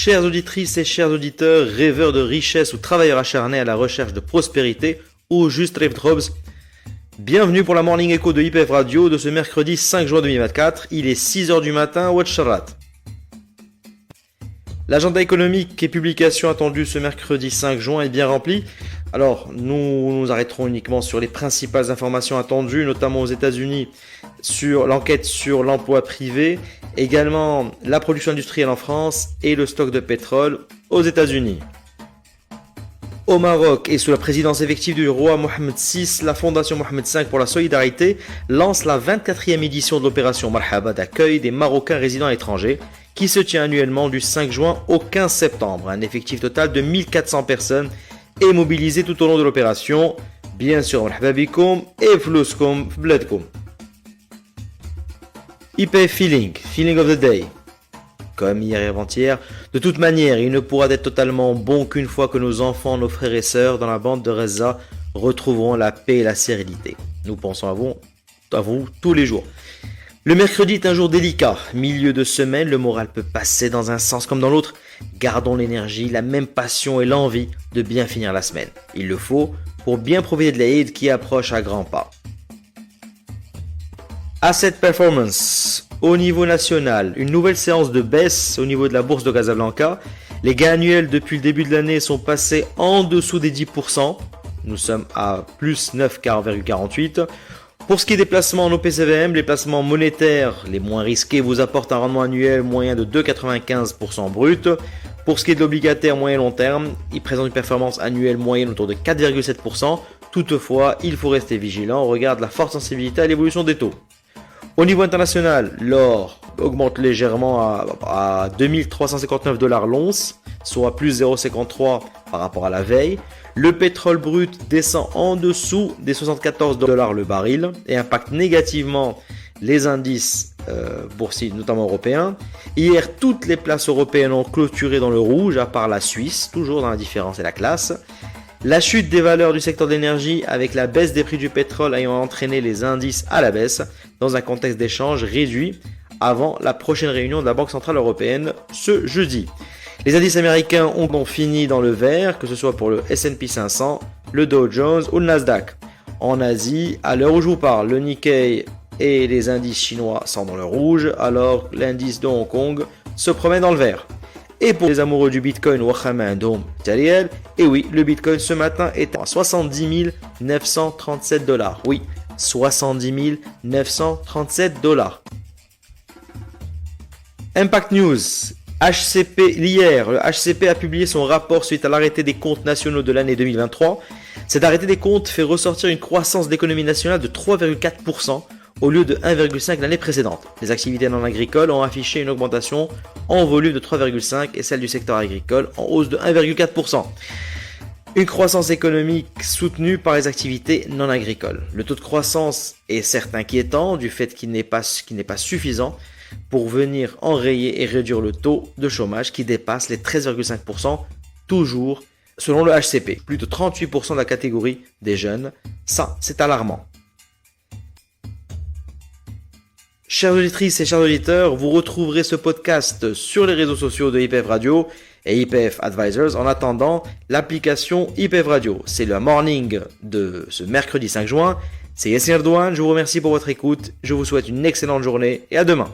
Chères auditrices et chers auditeurs, rêveurs de richesse ou travailleurs acharnés à la recherche de prospérité ou juste rêve Robs, bienvenue pour la Morning Echo de IPF Radio de ce mercredi 5 juin 2024. Il est 6h du matin, Watch Sharat. L'agenda économique et publication attendu ce mercredi 5 juin est bien rempli. Alors, nous nous arrêterons uniquement sur les principales informations attendues, notamment aux États-Unis, sur l'enquête sur l'emploi privé, également la production industrielle en France et le stock de pétrole aux États-Unis. Au Maroc et sous la présidence effective du roi Mohamed VI, la Fondation Mohamed V pour la solidarité lance la 24e édition de l'opération Marhaba d'accueil des Marocains résidant à l'étranger qui se tient annuellement du 5 juin au 15 septembre. Un effectif total de 1400 personnes est mobilisé tout au long de l'opération. Bien sûr, Marhaba bikoum et Flouskoum Bladkoum. IPF Feeling of the Day. Comme hier et avant-hier, de toute manière, il ne pourra être totalement bon qu'une fois que nos enfants, nos frères et sœurs dans la bande de Reza retrouveront la paix et la sérénité. Nous pensons à vous tous les jours. Le mercredi est un jour délicat. Milieu de semaine, le moral peut passer dans un sens comme dans l'autre. Gardons l'énergie, la même passion et l'envie de bien finir la semaine. Il le faut pour bien profiter de l'Aïd qui approche à grands pas. Asset Performance. Au niveau national, une nouvelle séance de baisse au niveau de la bourse de Casablanca. Les gains annuels depuis le début de l'année sont passés en dessous des 10%. Nous sommes à plus 9,48%. Pour ce qui est des placements en OPCVM, les placements monétaires les moins risqués vous apportent un rendement annuel moyen de 2,95% brut. Pour ce qui est de l'obligataire moyen long terme, il présente une performance annuelle moyenne autour de 4,7%. Toutefois, il faut rester vigilant au regard de la forte sensibilité à l'évolution des taux. Au niveau international, l'or augmente légèrement à 2359 $ l'once, soit plus 0,53 par rapport à la veille. Le pétrole brut descend en dessous des 74 $ le baril et impacte négativement les indices boursiers, notamment européens. Hier, toutes les places européennes ont clôturé dans le rouge, à part la Suisse, toujours dans la différence et la classe. La chute des valeurs du secteur de l'énergie avec la baisse des prix du pétrole ayant entraîné les indices à la baisse dans un contexte d'échange réduit avant la prochaine réunion de la Banque Centrale Européenne ce jeudi. Les indices américains ont fini dans le vert, que ce soit pour le S&P 500, le Dow Jones ou le Nasdaq. En Asie, à l'heure où je vous parle, le Nikkei et les indices chinois sont dans le rouge, alors l'indice de Hong Kong se promène dans le vert. Et pour les amoureux du Bitcoin, et oui, le Bitcoin ce matin est à 70 937 $. Oui, 70 937 $. Impact News. HCP hier, le HCP a publié son rapport suite à l'arrêté des comptes nationaux de l'année 2023. Cet arrêté des comptes fait ressortir une croissance de l'économie nationale de 3,4% au lieu de 1,5% l'année précédente. Les activités non agricoles ont affiché une augmentation en volume de 3,5% et celle du secteur agricole en hausse de 1,4%. Une croissance économique soutenue par les activités non agricoles. Le taux de croissance est certes inquiétant du fait qu'il n'est pas suffisant pour venir enrayer et réduire le taux de chômage qui dépasse les 13,5% toujours selon le HCP. Plus de 38% de la catégorie des jeunes. Ça, c'est alarmant. Chères auditrices et chers auditeurs, vous retrouverez ce podcast sur les réseaux sociaux de IPF Radio et IPF Advisors. En attendant, l'application IPF Radio. C'est le morning de ce mercredi 5 juin. C'est Yassine Erdouane, je vous remercie pour votre écoute. Je vous souhaite une excellente journée et à demain.